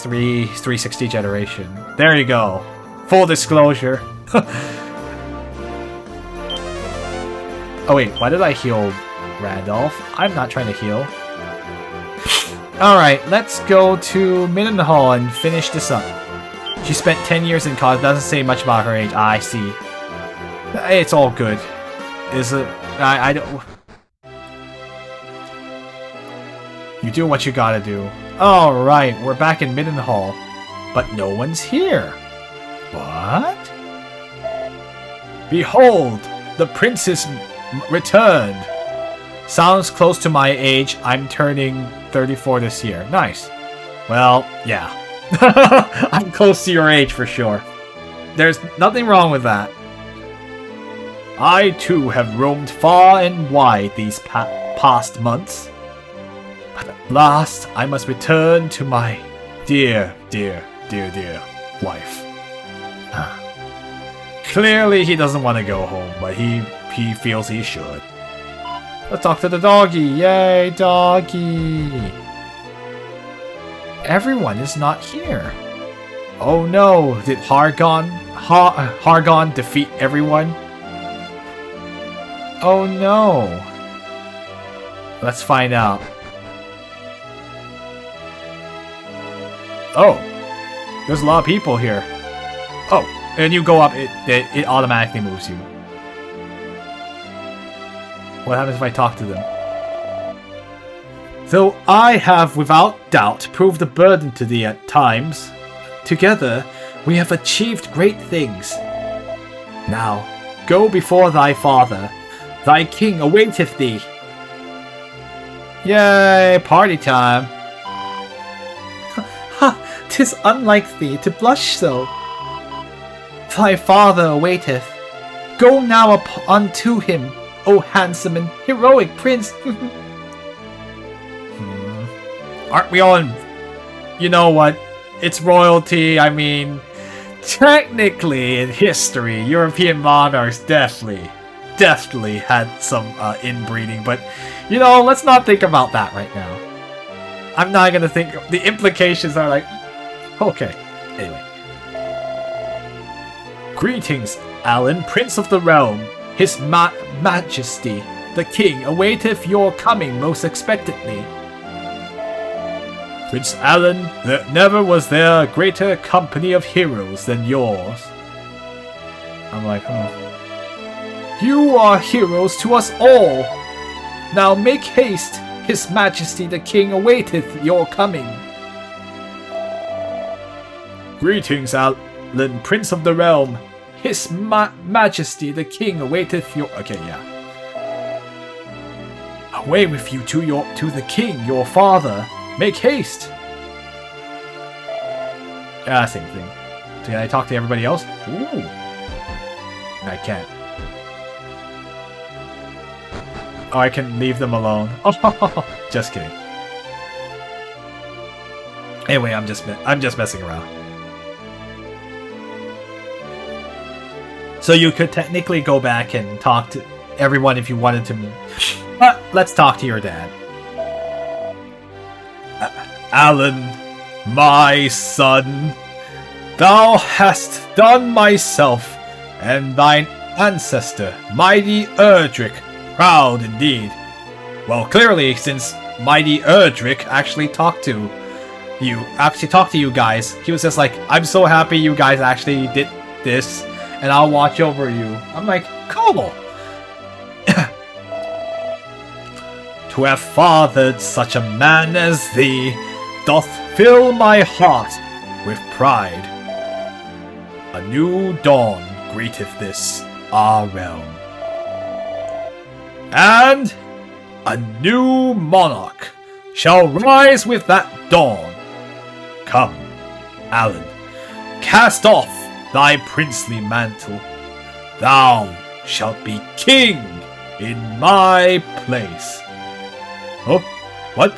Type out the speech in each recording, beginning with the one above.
360 generation. There you go. Full disclosure. Oh wait, why did I heal Randolph? I'm not trying to heal. Alright, let's go to Millennium and finish this up. She spent 10 years in college, doesn't say much about her age. I see. It's all good. Is it? I don't... You do what you gotta do. Alright, we're back in Midden Hall. But no one's here. What? Behold, the princess returned. Sounds close to my age. I'm turning 34 this year. Nice. Well, yeah. I'm close to your age for sure. There's nothing wrong with that. I too have roamed far and wide these past months. But at last, I must return to my dear wife. Clearly, he doesn't want to go home, but he feels he should. Let's talk to the doggy. Yay, doggy. Everyone is not here. Oh no, did Hargon defeat everyone? Oh no. Let's find out. Oh, there's a lot of people here. Oh, and you go up, it automatically moves you. What happens if I talk to them? Though I have without doubt proved a burden to thee at times, together we have achieved great things. Now, go before thy father. Thy king awaiteth thee. Yay, party time. Ha, 'tis unlike thee to blush so. Thy father awaiteth. Go now unto him, O handsome and heroic prince. Aren't we all in... You know what? It's royalty. I mean, technically in history, European monarchs definitely had some inbreeding, but you know, let's not think about that right now. I'm not gonna think. The implications are like, okay. Anyway. Greetings, Alan, Prince of the Realm. His Majesty, the King, awaiteth your coming most expectantly. Prince Alan, never was there a greater company of heroes than yours. I'm like, huh. You are heroes to us all. Now make haste. His Majesty the King awaiteth your coming. Greetings, Alan, Prince of the Realm. His Majesty the King awaiteth your... Okay, yeah. Away with you to the King, your father. Make haste. Yeah, same thing. So can I talk to everybody else? Ooh. I can't. Oh, I can leave them alone. Just kidding. Anyway, I'm just messing around. So you could technically go back and talk to everyone if you wanted to. But let's talk to your dad. Alan, my son, thou hast done myself and thine ancestor, mighty Erdrick, proud indeed. Well, clearly, since mighty Erdrick actually talked to you guys, he was just like, I'm so happy you guys actually did this, and I'll watch over you. I'm like, cool. To have fathered such a man as thee doth fill my heart with pride. A new dawn greeteth this our realm. And a new monarch shall rise with that dawn. Come, Alan, cast off thy princely mantle. Thou shalt be king in my place. Oh, what?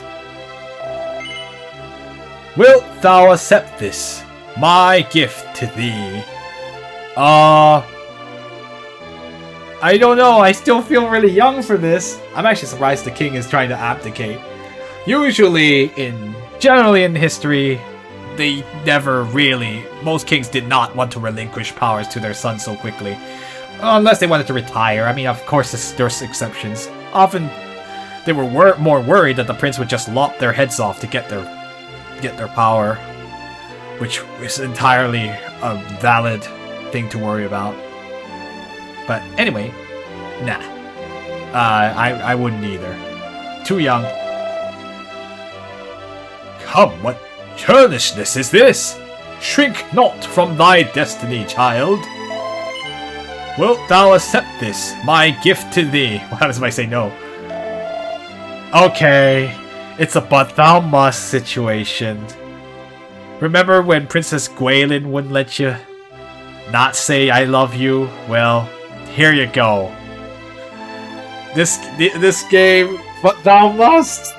Wilt thou accept this, my gift to thee? I don't know, I still feel really young for this. I'm actually surprised the king is trying to abdicate. Usually, generally in history, they never really, most kings did not want to relinquish powers to their sons so quickly. Unless they wanted to retire. I mean, of course, there's exceptions. Often, they were more worried that the prince would just lop their heads off to get their power, which is entirely a valid thing to worry about. But anyway, nah. I wouldn't either. Too young. Come, what churlishness is this? Shrink not from thy destiny, child. Wilt thou accept this, my gift to thee? What happens if I say no? Okay, it's a but thou must situation. Remember when Princess Gwaelin wouldn't let you not say I love you? Well, here you go. This game, but thou must.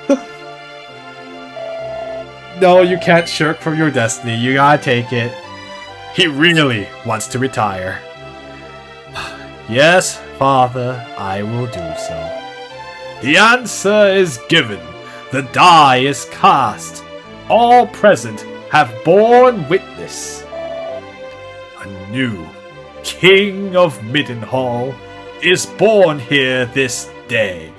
No, you can't shirk from your destiny. You gotta take it. He really wants to retire. Yes, father, I will do so. The answer is given. The die is cast. All present have borne witness. A new King of Middenhall is born here this day.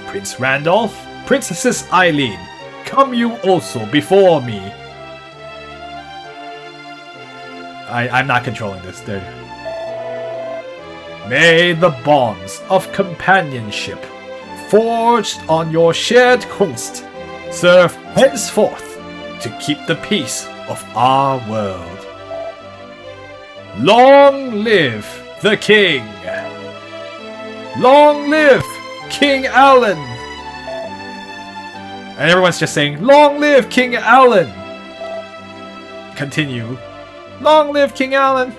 Prince Randolph, Princess Eileen, come you also before me. I'm not controlling this, dude. May the bonds of companionship forged on your shared quest serve henceforth to keep the peace of our world. Long live the king! Long live King Alan! And everyone's just saying, long live King Alan! Continue. Long live King Alan!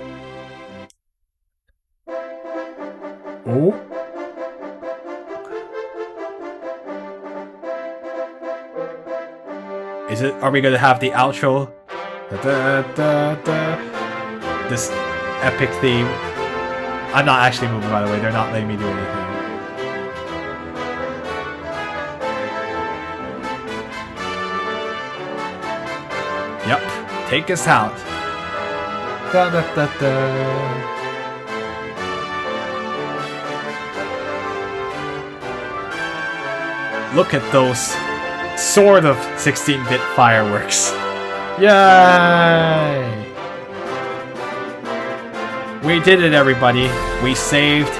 Oh. Is it? Are we gonna have the outro? This epic theme. I'm not actually moving, by the way. They're not letting me do anything. Yep. Take us out. Da, da, da, da. Look at those sort of 16-bit fireworks. Yay! We did it, everybody. We saved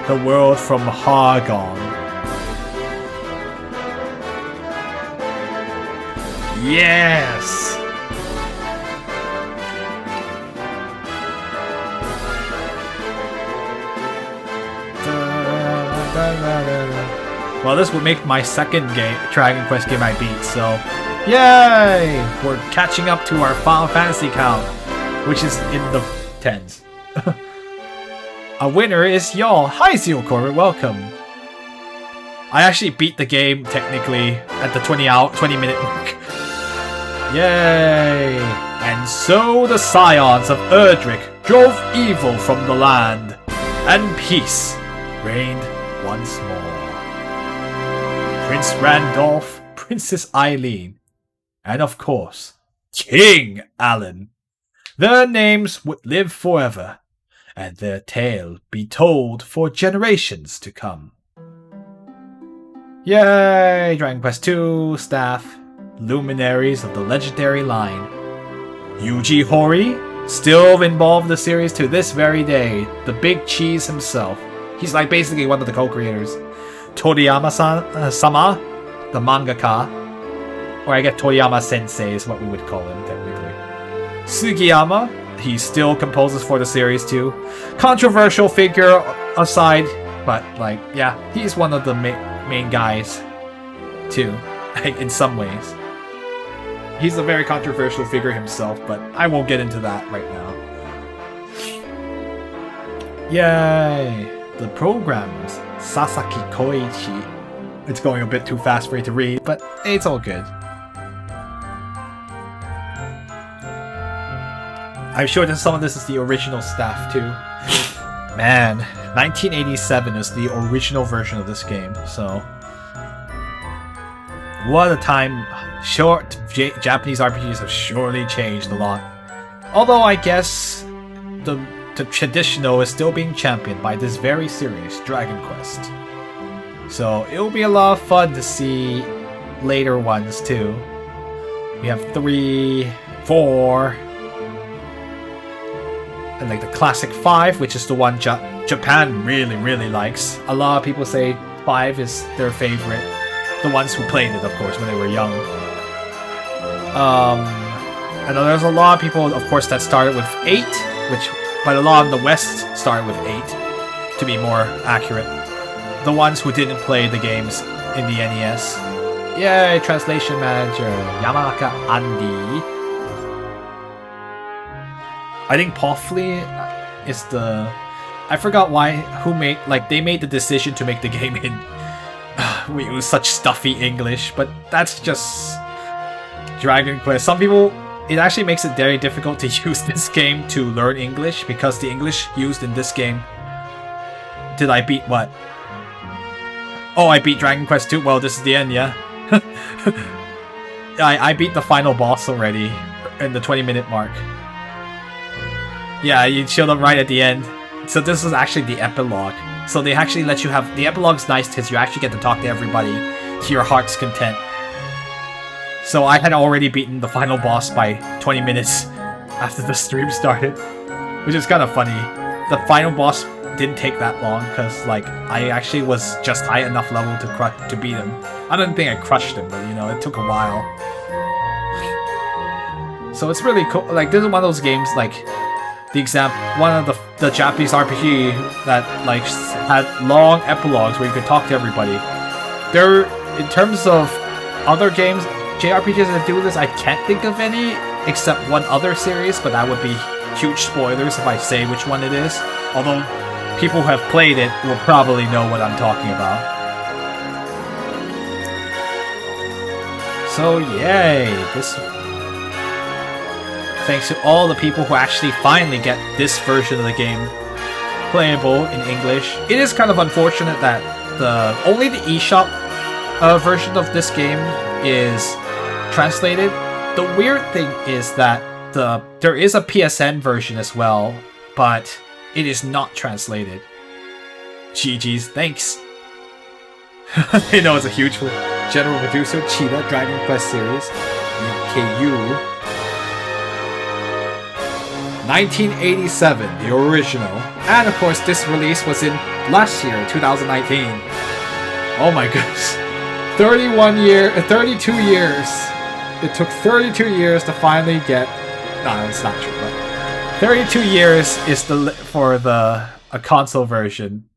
the world from Hargon. Yes! Well, this would make my second Dragon Quest game I beat, so yay! We're catching up to our Final Fantasy count, which is in the tens. A winner is y'all. Hi, Seal Corbett, welcome. I actually beat the game technically at the 20-minute mark. Yay! And so the scions of Erdrick drove evil from the land, and peace reigned once more. Prince Randolph, Princess Eileen, and of course, King Alan. Their names would live forever, and their tale be told for generations to come. Yay! Dragon Quest II, staff, luminaries of the legendary line. Yuji Horii, still involved in the series to this very day, the big cheese himself. He's like basically one of the co-creators. Toriyama-sama, the mangaka, or I guess Toriyama-sensei is what we would call him technically. Sugiyama, he still composes for the series too. Controversial figure aside, but like, yeah, he's one of the main guys too, in some ways. He's a very controversial figure himself, but I won't get into that right now. Yay! The programmers, Sasaki Koichi. It's going a bit too fast for you to read, but it's all good. I'm sure that some of this is the original staff too. Man, 1987 is the original version of this game, so what a time. Short Japanese RPGs have surely changed a lot. Although I guess the traditional is still being championed by this very series, Dragon Quest. So it'll be a lot of fun to see later ones too. We have 3, 4, and like the classic 5, which is the one Japan really likes. A lot of people say 5 is their favorite. The ones who played it, of course, when they were young. And there's a lot of people, of course, that started with 8, but a lot in the West started with 8, to be more accurate. The ones who didn't play the games in the NES. Yay, translation manager, Yamanaka Andy. I think Poffley is the... I forgot they made the decision to make the game in... it was such stuffy English, but that's just... Dragon Quest. Some people... It actually makes it very difficult to use this game to learn English, because the English used in this game... Did I beat what? Oh, I beat Dragon Quest 2. Well, this is the end, yeah? I beat the final boss already, in the 20-minute mark. Yeah, you show them right at the end. So this is actually the epilogue. So they actually let you have... The epilogue's nice because you actually get to talk to everybody to your heart's content. So I had already beaten the final boss by 20 minutes after the stream started, which is kind of funny. The final boss didn't take that long because, like, I actually was just high enough level to beat him. I don't think I crushed him, but, you know, it took a while. So it's really cool. Like, this is one of those games, like, one of the Japanese RPG that, like, had long epilogues where you could talk to everybody. In terms of other games, JRPGs that do this, I can't think of any, except one other series, but that would be huge spoilers if I say which one it is. Although, people who have played it will probably know what I'm talking about. So, yay! Thanks to all the people who actually finally get this version of the game playable in English. It is kind of unfortunate that only the eShop version of this game is translated. The weird thing is that there is a PSN version as well, but it is not translated. GG's, thanks. You know, it's a huge one. General Producer, Cheetah, Dragon Quest series, UKU. 1987, the original. And of course, this release was in last year, 2019. Oh my goodness. 32 years. It took 32 years to finally get... No, it's not true, but... 32 years is for a console version.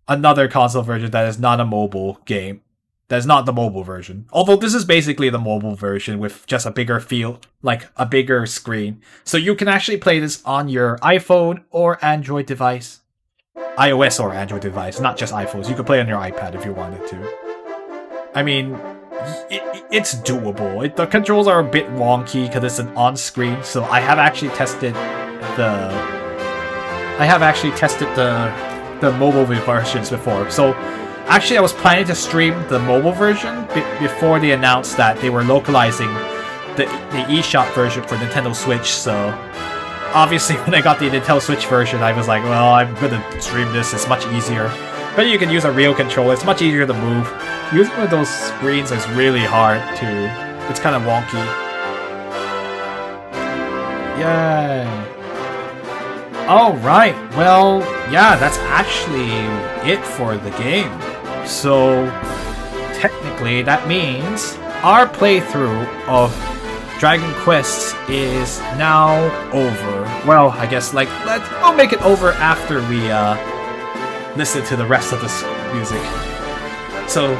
Another console version that is not a mobile game. That is not the mobile version. Although this is basically the mobile version with just a bigger feel, like a bigger screen. So you can actually play this on your iPhone or Android device. iOS or Android device, not just iPhones. You could play on your iPad if you wanted to. I mean, it's doable. The controls are a bit wonky because it's an on-screen, so I have actually tested the mobile versions before. So actually I was planning to stream the mobile version before they announced that they were localizing the eShop version for Nintendo Switch, so obviously when I got the Nintendo Switch version I was like, well, I'm gonna stream this, it's much easier. But you can use a real controller, it's much easier to move. Using one of those screens is really hard to... It's kind of wonky. Yay! Alright, well, yeah, that's actually it for the game. So, technically, that means our playthrough of Dragon Quest is now over. Well, I guess, like, we'll make it over after we, listen to the rest of this music. So,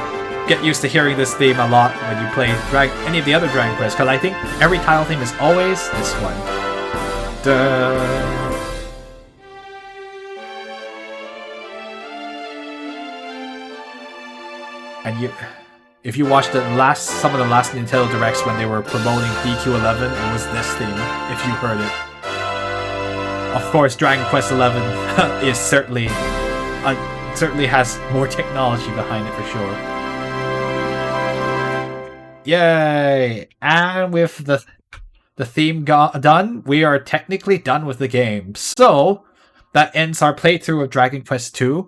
get used to hearing this theme a lot when you play any of the other Dragon Quest, because I think every title theme is always this one. Duh. And if you watched some of the last Nintendo Directs when they were promoting DQ11, it was this theme, if you heard it. Of course, Dragon Quest XI is certainly has more technology behind it for sure. Yay! And with the theme done, we are technically done with the game. So that ends our playthrough of Dragon Quest II.